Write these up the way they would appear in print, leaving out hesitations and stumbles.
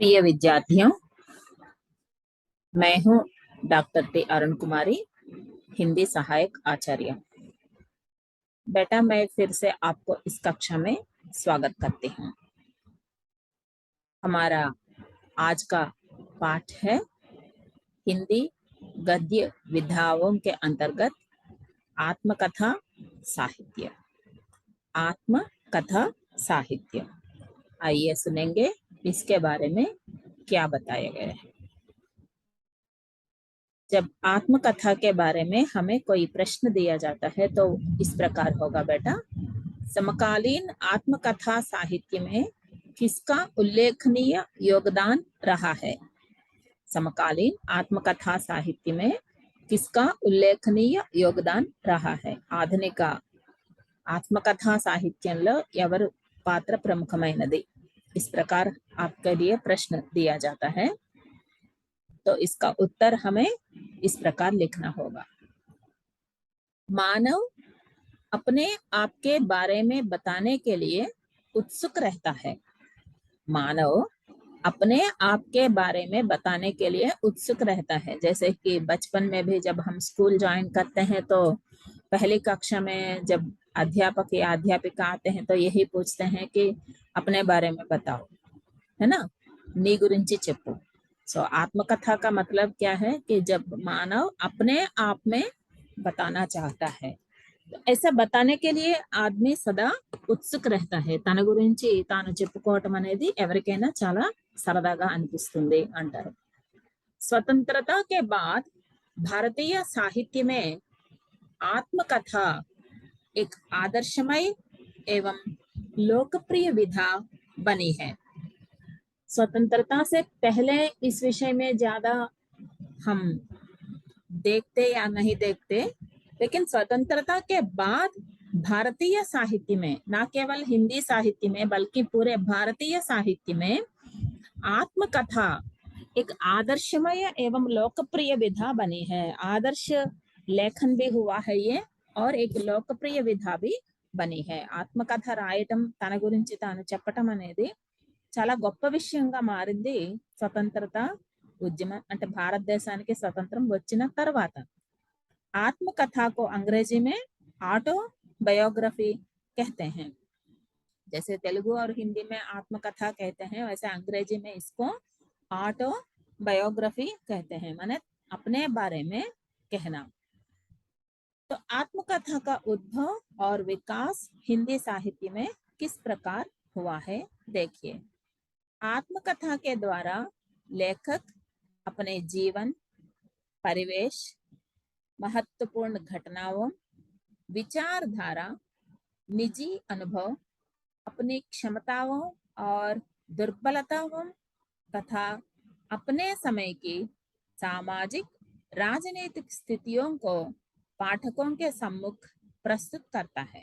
प्रिय विद्यार्थियों, मैं हूं डॉक्टर टी अरुण कुमारी, हिंदी सहायक आचार्य। बेटा, मैं फिर से आपको इस कक्षा में स्वागत करती हूं। हमारा आज का पाठ है हिंदी गद्य विधाओं के अंतर्गत आत्मकथा साहित्य। आत्मकथा साहित्य, आइए सुनेंगे इसके बारे में क्या बताया गया है। जब आत्मकथा के बारे में हमें कोई प्रश्न दिया जाता है तो इस प्रकार होगा बेटा, समकालीन आत्मकथा साहित्य में किसका उल्लेखनीय योगदान रहा है? समकालीन आत्मकथा साहित्य में किसका उल्लेखनीय योगदान रहा है? ఆధునిక ఆత్మకథా సాహిత్యంలో ఎవరు పాత్ర ప్రముఖమైనది? इस प्रकार आपके लिए प्रश्न दिया जाता है, तो इसका उत्तर हमें इस प्रकार लिखना होगा। मानव अपने आप के बारे में बताने के लिए उत्सुक रहता है। मानव अपने आप के बारे में बताने के लिए उत्सुक रहता है। जैसे कि बचपन में भी जब हम स्कूल ज्वाइन करते हैं तो पहली कक्षा में जब अध्यापक या अध्यापिका आते हैं तो यही पूछते हैं कि अपने बारे में बताओ, है ना, नी गुरिंची चेप्पु। सो आत्मकथा का मतलब क्या है कि जब मानव अपने आप में बताना चाहता है, तो ऐसा बताने के लिए आदमी सदा उत्सुक रहता है। తన గురించి తాను చెప్పుకోవటం అనేది ఎవరికైనా చాలా సరదాగా అనిపిస్తుంది అంటారు। स्वतंत्रता के बाद भारतीय साहित्य में आत्मकथा एक आदर्शमय एवं लोकप्रिय विधा बनी है। स्वतंत्रता से पहले इस विषय में ज्यादा हम देखते या नहीं देखते, लेकिन स्वतंत्रता के बाद भारतीय साहित्य में, न केवल हिंदी साहित्य में बल्कि पूरे भारतीय साहित्य में आत्मकथा एक आदर्शमय एवं लोकप्रिय विधा बनी है। आदर्श लेखन भी हुआ है ये, और एक लोकप्रिय विधा भी बनी है। ఆత్మకథ రాయటం, తన గురించి తాను చెప్పటం అనేది చాలా గొప్ప విషయంగా మారింది స్వతంత్రత ఉద్యమం, అంటే భారతదేశానికి స్వతంత్రం వచ్చిన తర్వాత। आत्मकथा को अंग्रेजी में ऑटोबायोग्राफी कहते हैं। जैसे तेलुगु और हिंदी में आत्मकथा कहते हैं, वैसे अंग्रेजी में इसको ऑटोबायोग्राफी कहते हैं, माने अपने बारे में कहना। तो आत्मकथा का उद्भव और विकास हिंदी साहित्य में किस प्रकार हुआ है, देखिए। आत्मकथा के द्वारा लेखक अपने जीवन, परिवेश, महत्वपूर्ण घटनाओं, विचारधारा, निजी अनुभव, अपनी क्षमताओं और दुर्बलताओं तथा अपने समय की सामाजिक राजनीतिक स्थितियों को पाठकों के सम्मुख प्रस्तुत करता है।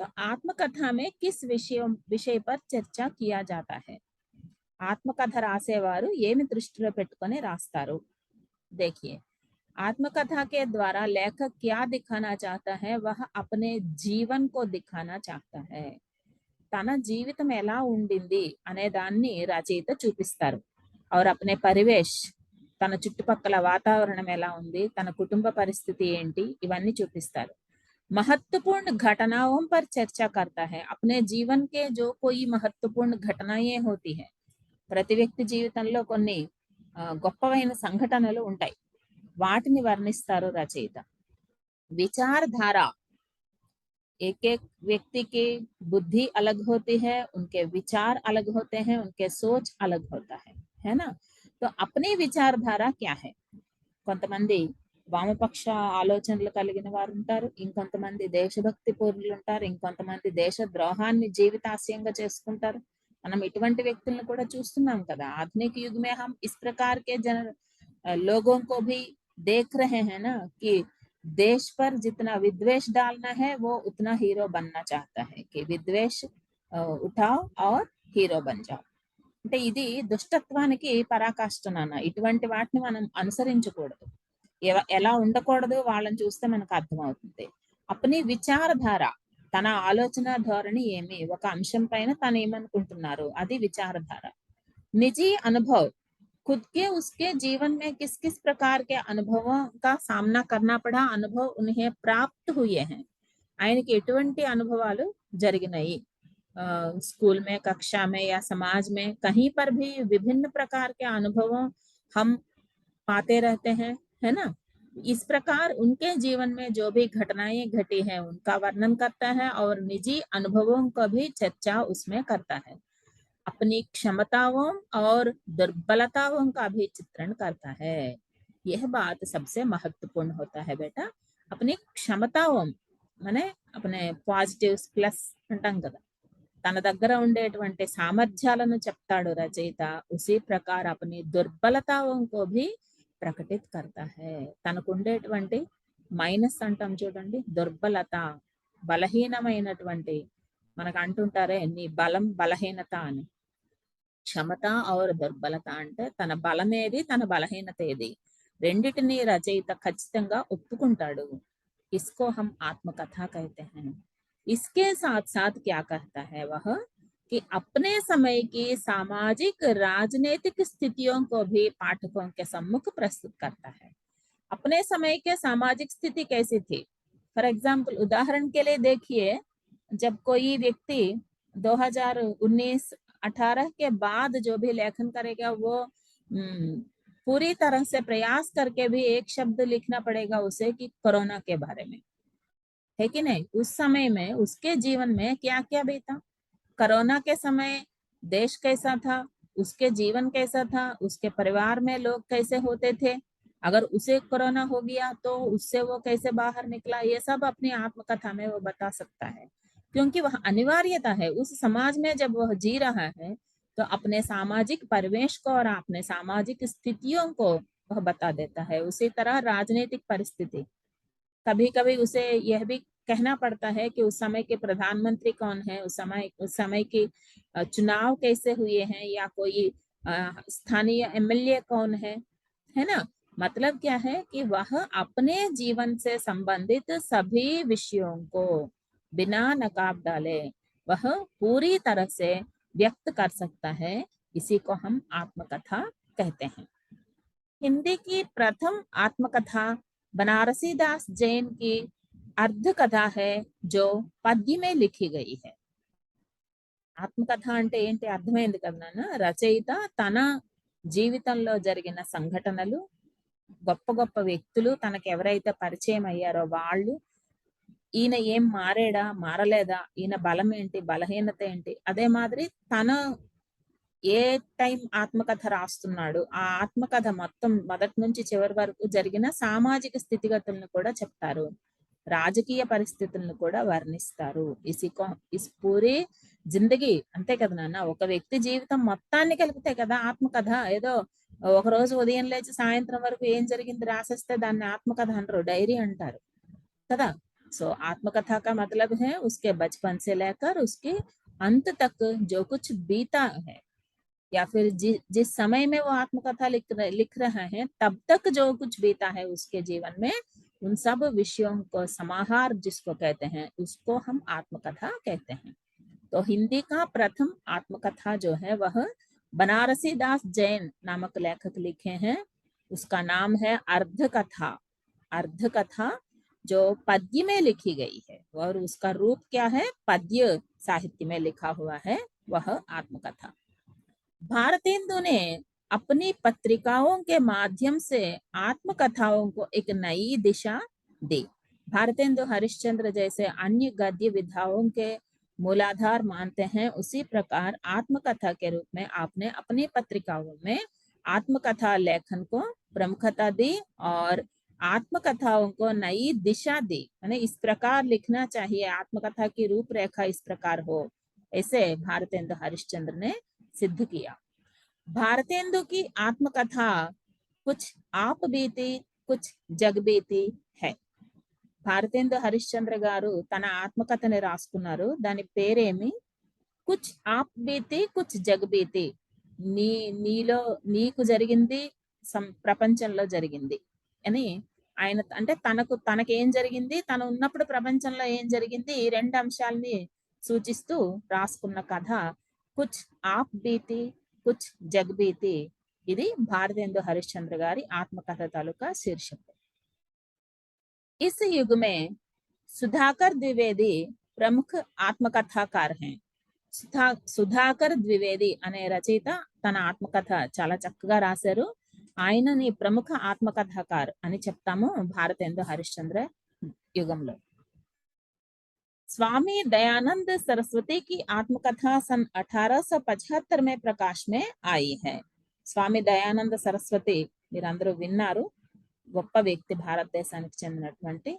तो आत्मकथा में किस विषय पर चर्चा किया जाता है? ఆత్మకథ రాసేవారు ఏమి దృష్టిలో పెట్టుకొని రాస్తారు? देखिए, आत्मकथा के द्वारा लेखक क्या दिखाना चाहता है? वह अपने जीवन को दिखाना चाहता है। తన జీవితం ఎలా ఉండింది అనే దాన్ని రచయిత చూపిస్తారు। और अपने परिवेश, తన చుట్టుపక్కల వాతావరణం ఎలా ఉంది, తన కుటుంబ పరిస్థితి ఏంటి, ఇవన్నీ చూపిస్తారు। महत्वपूर्ण घटनाओं पर चर्चा करता है। अपने जीवन के जो कोई महत्वपूर्ण घटनाएं होती है, ప్రతి వ్యక్తి జీవితంలో కొన్ని గొప్పవైన సంఘటనలు ఉంటాయి, వాటిని వర్ణిస్తారు రచయిత। विचारधारा, एक एक व्यक्ति की बुद्धि अलग होती है, उनके विचार अलग होते हैं, उनके सोच अलग होता है ना। तो अपनी विचारधारा क्या है? కొంతమంది వామపక్ష ఆలోచనలు కలిగిన వారు ఉంటారు, ఇంకొంతమంది దేశభక్తి పౌరులు ఉంటారు, ఇంకొంతమంది దేశ ద్రోహాన్ని జీవితాశయంగా చేసుకుంటారు। మనం ఇటువంటి వ్యక్తులను కూడా చూస్తున్నాం కదా। आधुनिक युग में हम इस प्रकार के लोगों को भी देख रहे हैं ना, कि देश पर जितना विद्वेष डालना है वो उतना हीरो बनना चाहता है, कि विद्वेष उठाओ और हीरो बन जाओ। అంటే ఇది దుష్టత్వానికి పరాకాష్ట నాన్న। ఇటువంటి వాటిని మనం అనుసరించకూడదు, ఎలా ఉండకూడదు వాళ్ళని చూస్తే మనకు అర్థమవుతుంది। अपनी విచారధార, తన ఆలోచన ధోరణి ఏమి, ఒక అంశం పైన తను ఏమనుకుంటున్నారు, అది విచారధార। निजी अनुभव, खुद के उसके जीवन में किस किस प्रकार के अनुभवों का सामना करना पड़ा, अनुभव उन्हें प्राप्त हुए हैं, ఆయనకి ఎటువంటి అనుభవాలు జరిగినాయి, स्कूल में, कक्षा में या समाज में, कहीं पर भी विभिन्न प्रकार के अनुभवों हम पाते रहते हैं, है ना। इस प्रकार उनके जीवन में जो भी घटनाएं घटी है उनका वर्णन करता है और निजी अनुभवों का भी चर्चा उसमें करता है। अपनी क्षमताओं और दुर्बलताओं का भी चित्रण करता है। यह बात सबसे महत्वपूर्ण होता है बेटा। अपनी क्षमताओं माने अपने పాజిటివ్స్ ప్లస్ అంటాం కదా, తన దగ్గర ఉండేటువంటి సామర్థ్యాలను చెప్తాడు రచయిత, उसी प्रकार अपनी दुर्बलताओं को भी ప్రకటిत करता है। తనకు ఉండేటువంటి మైనస్ అంటాం చూడండి, దుర్బలత, బలహీనమైనటువంటి, మనకు అంటుంటారే నీ బలం బలహీనత అని, క్షమత और దుర్బలత అంటే తన బలమేది తన బలహీనత ఏది రెండిటిని రచయిత ఖచ్చితంగా ఒప్పుకుంటాడు। इसको हम आत्मकथा कहते हैं। इसके साथ साथ क्या कहता है वह कि अपने समय की सामाजिक राजनीतिक स्थितियों को भी पाठकों के सम्मुख प्रस्तुत करता है। अपने समय के सामाजिक स्थिति कैसी थी, फॉर एग्जाम्पल उदाहरण के लिए देखिए, जब कोई व्यक्ति 2019-18 के बाद जो भी लेखन करेगा वो पूरी तरह से प्रयास करके भी एक शब्द लिखना पड़ेगा उसे कि कोरोना के बारे में, है कि नहीं। उस समय में उसके जीवन में क्या क्या बीता, कोरोना के समय देश कैसा था, उसके जीवन कैसा था, उसके परिवार में लोग कैसे होते थे, अगर उसे कोरोना हो गया तो उससे वो कैसे बाहर निकला, ये सब अपनी आत्मकथा में वो बता सकता है। क्योंकि वह अनिवार्यता है उस समाज में, जब वह जी रहा है तो अपने सामाजिक परिवेश को और अपने सामाजिक स्थितियों को वह बता देता है। उसी तरह राजनीतिक परिस्थिति, कभी कभी उसे यह भी कहना पड़ता है कि उस समय के प्रधानमंत्री कौन है, उस समय की चुनाव कैसे हुए हैं, या कोई स्थानीय एमएलए कौन है ना। मतलब क्या है कि वह अपने जीवन से संबंधित सभी विषयों को बिना नकाब डाले वह पूरी तरह से व्यक्त कर सकता है। इसी को हम आत्मकथा कहते हैं। हिंदी की प्रथम आत्मकथा बनारसी दास जैन की अर्ध कथा है जो पद्य में लिखी गई है। ఆత్మకథ అంటే ఏంటి అర్థమైంది కదా నాన్న, రచయిత తన జీవితంలో జరిగిన సంఘటనలు, గొప్ప గొప్ప వ్యక్తులు తనకు ఎవరైతే పరిచయం అయ్యారో వాళ్ళు, ఈయన ఏం మారాడా మారలేదా, ఈయన బలం ఏంటి బలహీనత ఏంటి, అదే మాదిరి తన ఏ టైం ఆత్మకథ రాస్తున్నాడు ఆ ఆత్మకథ మొత్తం మొదటి నుంచి చివరి వరకు జరిగిన సామాజిక స్థితిగతులను కూడా చెప్తారు, రాజకీయ పరిస్థితులను కూడా వర్ణిస్తారు। ఇస్ పూరి జిందగీ అంతే కదా నాన్న, ఒక వ్యక్తి జీవితం మొత్తాన్ని కలిపితే కదా ఆత్మకథ। ఏదో ఒక రోజు ఉదయం లేచి సాయంత్రం వరకు ఏం జరిగింది రాసేస్తే దాన్ని ఆత్మకథ అనరు, డైరీ అంటారు కదా। सो आत्मकथा का मतलब है उसके बचपन से लेकर उसके अंत तक जो कुछ बीता है, या फिर जिस समय में वो आत्मकथा लिख रहा है तब तक जो कुछ बीता है उसके जीवन में, उन सब विषयों को समाहार जिसको कहते हैं उसको हम आत्मकथा कहते हैं। तो हिंदी का प्रथम आत्मकथा जो है वह बनारसी दास जैन नामक लेखक लिखे हैं। उसका नाम है अर्ध कथा। अर्ध कथा जो पद्य में लिखी गई है और उसका रूप क्या है, पद्य साहित्य में लिखा हुआ है, वह आत्मकथा। भारतेंदु ने अपनी पत्रिकाओं के माध्यम से आत्मकथाओं को एक नई दिशा दी। भारतेंदु हरिश्चंद्र जैसे अन्य गद्य विधाओं के मूलाधार मानते हैं, उसी प्रकार आत्मकथा के रूप में आपने अपनी पत्रिकाओं में आत्मकथा लेखन को प्रमुखता दी और आत्मकथाओं को नई दिशा दी। यानी इस प्रकार लिखना चाहिए, आत्मकथा की रूपरेखा इस प्रकार हो, ऐसे भारतेंदु हरिश्चंद्र ने सिद्ध किया। भारतेंदु की आत्मकथा कुछ आप बीती कुछ जग बीती है। భారతేందు హరిశ్చంద్ర గారు తన ఆత్మకథని రాసుకున్నారు, దాని పేరేమి, కుచ్ ఆప్ బీతి కుచ్ జగ్ బీతి, నీలో నీకు జరిగింది ప్రపంచంలో జరిగింది అని ఆయన, అంటే తనకేం జరిగింది, తను ఉన్నప్పుడు ప్రపంచంలో ఏం జరిగింది, ఈ రెండు అంశాలని సూచిస్తూ రాసుకున్న కథ కుచ్ ఆప్ బీతి कुछ जगबीती ఇది భారతేందు హరిశ్చంద్ర గారి ఆత్మకథ తాలూకా శీర్షిక। इस युग में सुधाकर द्विवेदी प्रमुख आत्मकथाकार हैं। సుధాకర్ ద్వివేది అనే రచయిత తన ఆత్మకథ చాలా చక్కగా రాశారు। ఆయనని ప్రముఖ ఆత్మకథాకార్ అని చెప్తాము భారతేందు హరిశ్చంద్ర युगంలో। स्वामी दयानंद सरस्वती की आत्मकथा सन 1875 में प्रकाश में आई है। స్వామి దయానంద సరస్వతి మీరందరూ విన్నారు, గొప్ప వ్యక్తి, భారతదేశానికి చెందినటువంటి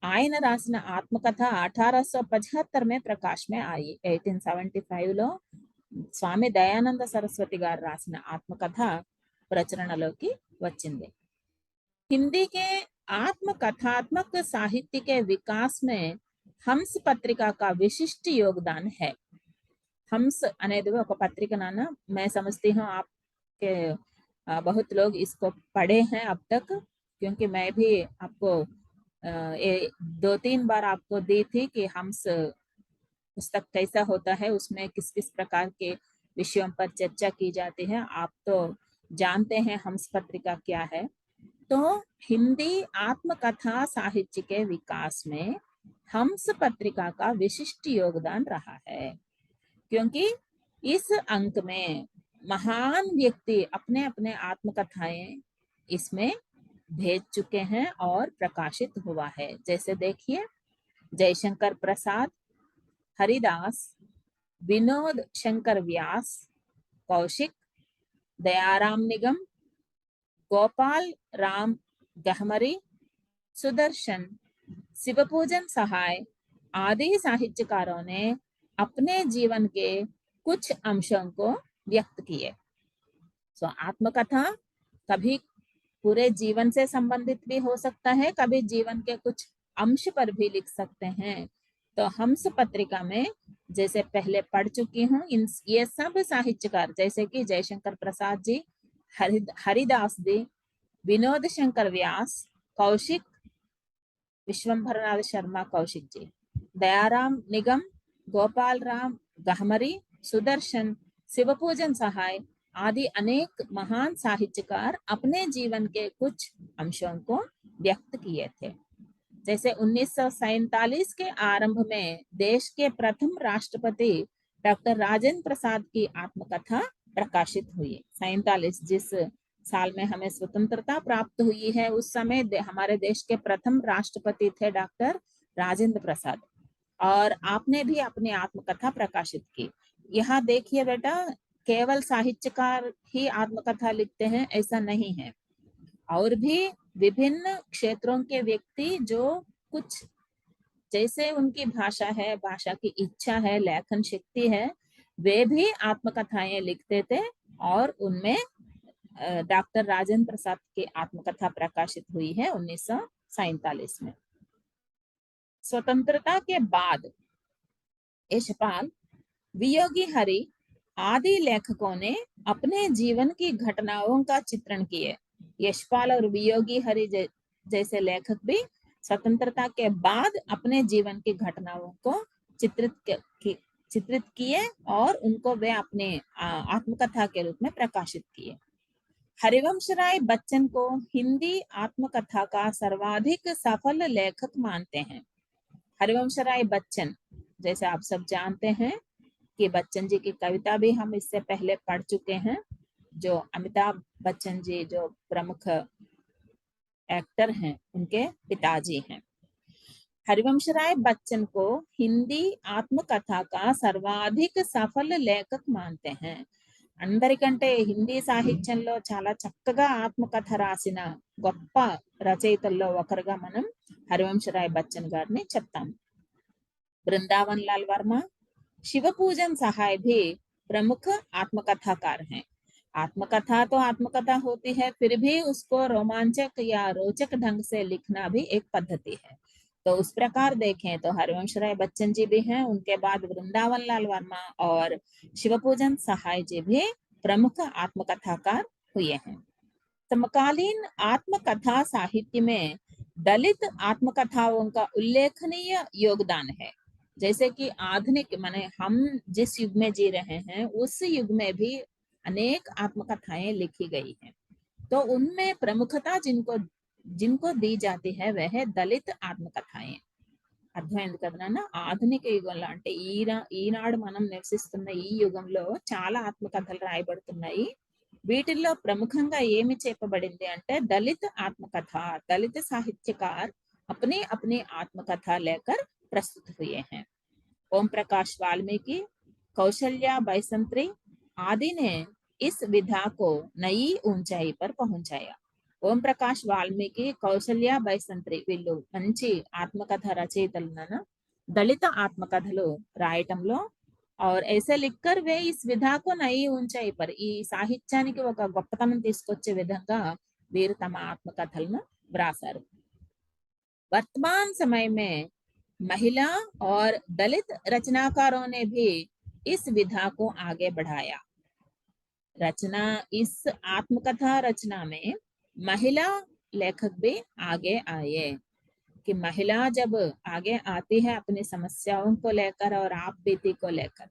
ఆయన రాసిన ఆత్మకథ 1875 में प्रकाश में आई। 1875 లో స్వామి దయానంద సరస్వతి గారు రాసిన ఆత్మకథ ప్రచురణలోకి వచ్చింది। हिंदी के आत्मकथात्मक साहित्य के विकास में हंस पत्रिका का विशिष्ट योगदान है। हंस అనేది ఒక पत्रिका नाना, मैं समझती हूँ आपके बहुत लोग इसको पढ़े हैं अब तक, क्योंकि मैं भी आपको 2-3 बार आपको दी थी कि हंस पुस्तक कैसा होता है, उसमें किस किस प्रकार के विषयों पर चर्चा की जाती है। आप तो जानते हैं हंस पत्रिका क्या है। तो हिंदी आत्मकथा साहित्य के विकास में हंस पत्रिका का विशिष्ट योगदान रहा है, क्योंकि इस अंक में महान व्यक्ति अपने अपने आत्मकथाएं इसमें भेज चुके हैं और प्रकाशित हुआ है। जैसे देखिए, जयशंकर प्रसाद, हरिदास, विनोद शंकर व्यास, कौशिक, दयाराम निगम, गोपाल राम गहमरी, सुदर्शन, शिवपूजन सहाय आदि साहित्यकारों ने अपने जीवन के कुछ अंशों को व्यक्त किए। आत्मकथा कभी पूरे जीवन से संबंधित भी हो सकता है, कभी जीवन के कुछ अंश पर भी लिख सकते हैं। तो हंस पत्रिका में जैसे पहले पढ़ चुकी हूँ, ये सब साहित्यकार जैसे कि जयशंकर प्रसाद जी, हरिदास जी, विनोद शंकर व्यास, कौशिक, विश्वंभरनाथ शर्मा कौशिक जी, दयाराम निगम, गोपाल राम गहमरी, सुदर्शन, शिवपूजन सहाय आदि अनेक महान साहित्यकार अपने जीवन के कुछ अंशों को व्यक्त किए थे। जैसे 1947 के आरंभ में देश के प्रथम राष्ट्रपति डॉक्टर राजेंद्र प्रसाद की आत्मकथा प्रकाशित हुई। 47 जिस साल में हमें स्वतंत्रता प्राप्त हुई है, उस समय हमारे देश के प्रथम राष्ट्रपति थे डॉक्टर राजेंद्र प्रसाद, और आपने भी अपनी आत्मकथा प्रकाशित की। यहाँ देखिए बेटा, केवल साहित्यकार ही आत्मकथा लिखते हैं ऐसा नहीं है, और भी विभिन्न क्षेत्रों के व्यक्ति जो कुछ जैसे उनकी भाषा है, भाषा की इच्छा है, लेखन शक्ति है, वे भी आत्मकथाएं लिखते थे, और उनमें डॉक्टर राजेंद्र प्रसाद की आत्मकथा प्रकाशित हुई है 1947 में। स्वतंत्रता के बाद यशपाल, वियोगी हरि आदि लेखकों ने अपने जीवन की घटनाओं का चित्रण किए। यशपाल और वियोगी हरि जैसे लेखक भी स्वतंत्रता के बाद अपने जीवन की घटनाओं को चित्रित किए और उनको वे अपने आत्मकथा के रूप में प्रकाशित किए। हरिवंश राय बच्चन को हिंदी आत्मकथा का सर्वाधिक सफल लेखक मानते हैं। हरिवंश राय बच्चन, जैसे आप सब जानते हैं कि बच्चन जी की कविता भी हम इससे पहले पढ़ चुके हैं, जो अमिताभ बच्चन जी जो प्रमुख एक्टर हैं उनके पिताजी हैं। हरिवंश राय बच्चन को हिंदी आत्मकथा का सर्वाधिक सफल लेखक मानते हैं। అందరికంటే హిందీ సాహిత్యంలో చాలా చక్కగా ఆత్మకథ రాసిన గొప్ప రచయితల్లో ఒకరుగా మనం హరివంశరాయ్ బచ్చన్ గారిని చెప్తాం। वृंदावन लाल वर्मा, शिवपूजन सहाय भी प्रमुख आत्मकथाकार हैं। आत्मकथा तो आत्मकथा होती है, फिर भी उसको रोमांचक या रोचक ढंग से लिखना भी एक पद्धति है। तो उस प्रकार देखें तो हरिवंश राय बच्चन जी भी हैं, उनके बाद वृंदावन लाल वर्मा और शिवपूजन सहाय जी भी प्रमुख आत्मकथाकार हुए हैं। समकालीन आत्मकथा साहित्य में दलित आत्मकथाओं का उल्लेखनीय योगदान है। जैसे कि आधुनिक माने हम जिस युग में जी रहे हैं, उस युग में भी अनेक आत्मकथाएं लिखी गई हैं। तो उनमें प्रमुखता जिनको जिनको दी जाती है वह है दलित आत्मकथाएं। అర్థమైంది కదనా? ఆధునిక యుగంలో అంటే ఈనాడు మనం నివసిస్తున్న ఈ యుగంలో చాలా ఆత్మకథలు రాయబడుతున్నాయి. వీటిల్లో ప్రముఖంగా ఏమి చెప్పబడింది అంటే दलित आत्मकथा, दलित साहित्यकार अपनी अपनी आत्मकथा लेकर प्रस्तुत हुए हैं। ओम प्रकाश वाल्मीकि, कौशल्या बैसंत्री आदि ने इस विधा को नई ऊंचाई पर पहुंचाया। ओम प्रकाश वाल्मीकि, कौशल्या बैसंत्री వీళ్ళు మంచి ఆత్మకథ రచయితలున్నాను. దళిత ఆత్మకథలు రాయటంలో और ऐसे लिखकर वे इस विधा को नई ऊंचाई पर ఈ సాహిత్యానికి ఒక గొప్పతనం తీసుకొచ్చే విధంగా వీరు తమ ఆత్మకథలను వ్రాసారు. वर्तमान समय में महिला और दलित रचनाकारों ने भी इस विधा को आगे बढ़ाया। रचना इस आत्मकथा रचना में महिला लेखक भी आगे आए कि महिला जब आगे आती है अपनी समस्याओं को लेकर और आप बीती को लेकर,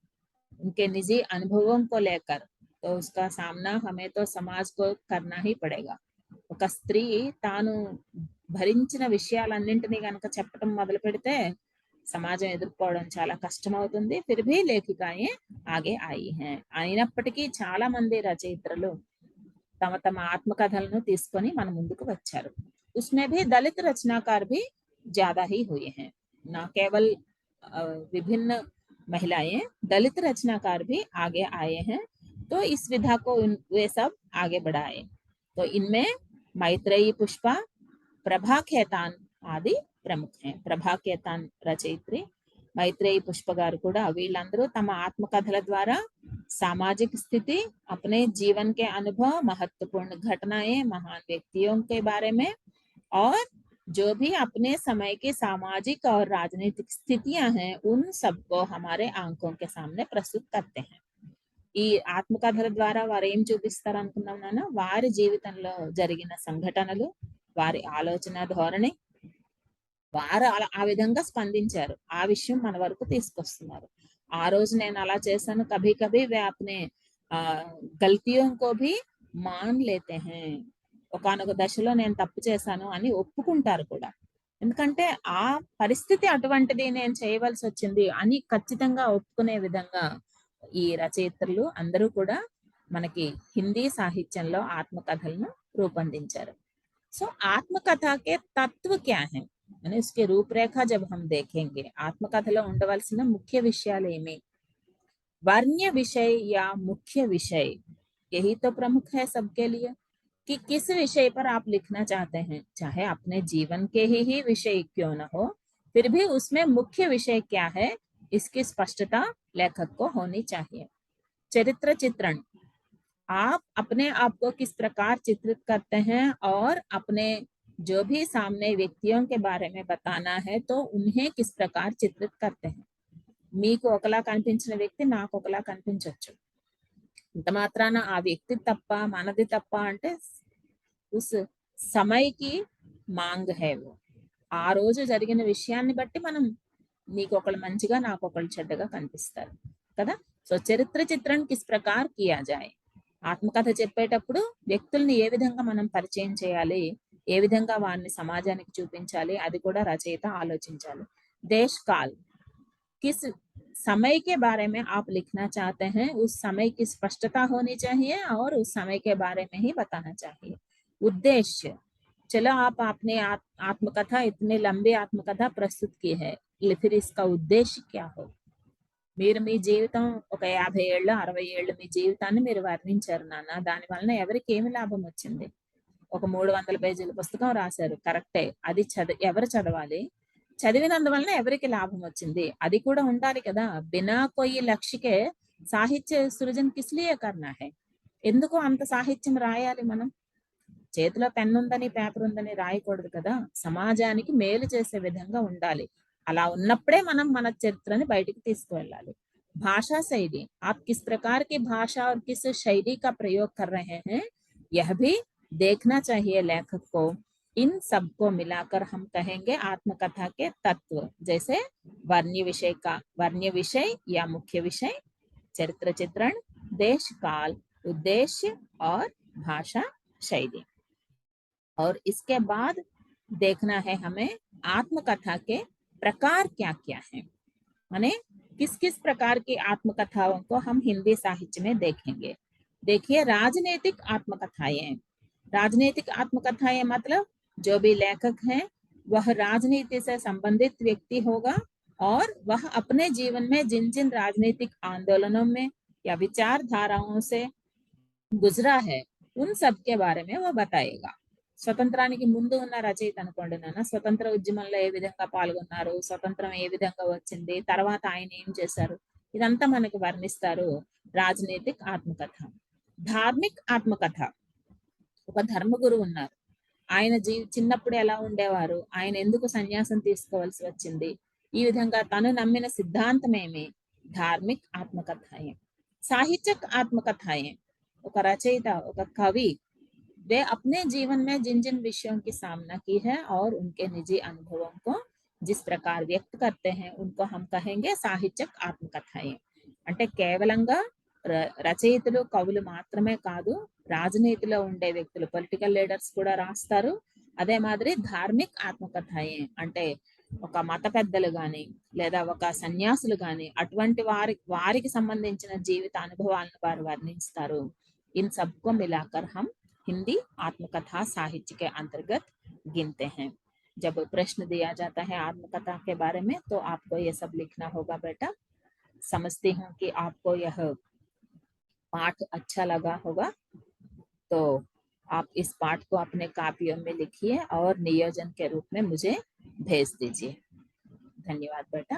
उनके निजी अनुभवों को लेकर, तो उसका सामना हमें तो समाज को करना ही पड़ेगा। ఒక స్త్రీ తాను భరించిన విషయాలన్నింటినీ గనక చెప్పడం మొదలు పెడితే సమాజం ఎదుర్కోవడం చాలా కష్టమవుతుంది. ఫిర్ భీ లేఖికాయే ఆగే ఆయి హై. అయినప్పటికీ చాలా మంది రచయిత్రులు తమ తమ ఆత్మకథలను తీసుకొని మన ముందుకు వచ్చారు. उसमें भी दलित रचनाकार भी ज्यादा ही हुए हैं, ना केवल विभिन्न महिलाएं, दलित रचनाकार भी आगे आए हैं। तो इस विधा को वे सब आगे बढ़ाए। तो इनमें मैत्रेयी पुष्पा, प्रभा खेतान आदि प्रमुख हैं। प्रभा खेतान రచయిత్రి, मैत्रेयी पुष्प గారు కూడా వీళ్ళందరూ తమ ఆత్మకథల ద్వారా सामाजिक स्थिति, अपने जीवन के अनुभव, महत्वपूर्ण घटनाएं, महान व्यक्तियों के बारे में और जो भी अपने समय की सामाजिक और राजनीतिक स्थितियां हैं उन सबको हमारे आंखों के सामने प्रस्तुत करते हैं। ఈ ఆత్మకథల ద్వారా వారు ఏం చూపిస్తారు అనుకున్నాం, వారి జీవితంలో జరిగిన సంఘటనలు, వారి ఆలోచన ధోరణి, వారు ఆ విధంగా స్పందించారు, ఆ విషయం మన వరకు తీసుకొస్తున్నారు. ఆ రోజు నేను అలా చేశాను, కభీ కభీ వే అప్నే గల్తియోं को भी मान लेते हैं. ఒకానొక దశలో నేను తప్పు చేశాను అని ఒప్పుకుంటారు కూడా. ఎందుకంటే ఆ పరిస్థితి అటువంటిది, నేను చేయవలసి వచ్చింది అని ఖచ్చితంగా ఒప్పుకునే విధంగా ఈ రచయిత్రులు అందరూ కూడా మనకి హిందీ సాహిత్యంలో ఆత్మకథలను రూపొందించారు. సో ఆత్మకథ के तत्व क्या है, यानी उसके रूपरेखा जब हम देखेंगे, ఆత్మకథలో ఉండవలసిన ముఖ్య విషయాలు ఏమి? वर्ण्य विषय या मुख्य विषय, यही तो प्रमुख है सबके लिए कि किस विषय पर आप लिखना चाहते हैं, चाहे अपने जीवन के ही विषय क्यों न हो, फिर भी उसमें मुख्य विषय क्या है इसकी स्पष्टता लेखक को होनी चाहिए। चरित्र चित्रण, आप अपने आप को किस प्रकार चित्रित करते हैं और अपने जो भी सामने व्यक्तियों के बारे में बताना है तो उन्हें किस प्रकार चित्रित करते हैं। మీకు ఒకలా కనిపించిన వ్యక్తి నాకు ఒకలా కనిపించవచ్చు. ఇంత మాత్రాన ఆ వ్యక్తి తప్ప మనది తప్ప అంటే ఉస్ సమయకి మాంగ్ హై वो, ఆ రోజు జరిగిన విషయాన్ని బట్టి మనం నీకు ఒకళ్ళు మంచిగా నాకు ఒకళ్ళు చెడ్డగా కనిపిస్తారు కదా. సో చరిత్ర చిత్రణ కిస్ ప్రకార్ కియా జాయే, ఆత్మకథ చెప్పేటప్పుడు వ్యక్తుల్ని ఏ విధంగా మనం పరిచయం చేయాలి, ఏ విధంగా వారిని సమాజానికి చూపించాలి, అది కూడా రచయిత ఆలోచించాలి. దేశ్ కాల్, किस समय के बारे में आप लिखना चाहते हैं उस समय की स्पष्टता होनी चाहिए और उस समय के बारे में ही बताना चाहिए. उद्देश्य, चलो आप अपने आत्मकथा, इतनी लंबी आत्मकथा प्रस्तुत की है, फिर इसका उद्देश्य क्या हो? మీరు మీ జీవితం ఒక 50 ఏళ్ళు 60 ఏళ్ళు మీ జీవితాన్ని మీరు వర్ణించారు నాన్న, దాని వలన ఎవరికి ఏమి లాభం వచ్చింది? ఒక 300 పేజీల పుస్తకం రాశారు, కరెక్టే, అది ఎవరు చదవాలి, చదివినందువలన ఎవరికి లాభం వచ్చింది, అది కూడా ఉండాలి కదా. బినా కొయి లక్ష్యకే సాహిత్య సృజన కిస్లియే కర్నా హై, ఎందుకు అంత సాహిత్యం రాయాలి? మనం చేతిలో పెన్ ఉందని పేపర్ ఉందని రాయకూడదు కదా, సమాజానికి మేలు చేసే విధంగా ఉండాలి. అలా ఉన్నప్పుడే మనం మన చరిత్రని బయటికి తీసుకువెళ్ళాలి. భాషా శైలి, आप किस प्रकार की भाषा और किस शैली का प्रयोग कर रहे हैं यह भी देखना चाहिए लेखक को. इन सबको मिलाकर हम कहेंगे आत्मकथा के तत्व, जैसे वर्ण्य विषय या मुख्य विषय, चरित्र चित्रण, देश काल, उद्देश्य और भाषा शैली। और इसके बाद देखना है हमें आत्मकथा के प्रकार क्या क्या है, माने किस किस प्रकार की आत्मकथाओं को हम हिंदी साहित्य में देखेंगे। देखिए, राजनीतिक आत्मकथाएं। राजनीतिक आत्मकथाएं मतलब जो भी लेखक हैं वह राजनीति से संबंधित व्यक्ति होगा और वह अपने जीवन में जिन जिन राजनीतिक आंदोलनों में या विचारधाराओं से గుజరా है उन सब के बारे में वो बताएगा। స్వతంత్రానికి ముందు ఉన్న రచయిత అనుకోండి నాన్న, స్వతంత్ర ఉద్యమంలో ఏ విధంగా పాల్గొన్నారు, స్వతంత్రం ఏ విధంగా వచ్చింది, తర్వాత ఆయన ఏం చేశారు, ఇదంతా మనకు వర్ణిస్తారు రాజనీతిక్ ఆత్మకథ. ధార్మిక్ ఆత్మకథ, ఒక ధర్మగురు ఉన్నారు, ఆయన చిన్నప్పుడు ఎలా ఉండేవారు, ఆయన ఎందుకు సన్యాసం తీసుకోవాల్సి వచ్చింది, ఈ విధంగా తను నమ్మిన సిద్ధాంతం ఏమి, ధార్మిక్ ఆత్మకథాయే. సాహిత్యక్ ఆత్మకథాయే, ఒక రచయిత, ఒక कवि, वे अपने जीवन में जिन जिन विषयों की सामना की है और उनके निजी अनुभवों को जिस प्रकार व्यक्त करते हैं उनको हम कहेंगे సాహిత్యక్ ఆత్మకథాయే. అంటే కేవలంగా రచయితలు కవులు మాత్రమే కాదు, రాజనీతిలో ఉండే వ్యక్తులు, పొలిటికల్ లీడర్స్ కూడా రాస్తారు. అదే మాదిరి ధార్మిక్ ఆత్మకథాయే అంటే ఒక మత పెద్దలు గాని లేదా ఒక సన్యాసులు గాని అటువంటి వారికి సంబంధించిన జీవిత అనుభవాలను వారు వర్ణిస్తారు. इन सबको मिलाकर हम हिंदी आत्मकथा साहित्य के अंतर्गत गिनते हैं. जब प्रश्न दिया जाता है आत्मकथा के बारे में तो आपको ये सब लिखना होगा बेटा. समझती हूँ कि आपको यह पाठ अच्छा लगा होगा, तो आप इस पाठ को अपने कापियों में लिखिए और नियोजन के रूप में मुझे भेज दीजिए. धन्यवाद बेटा.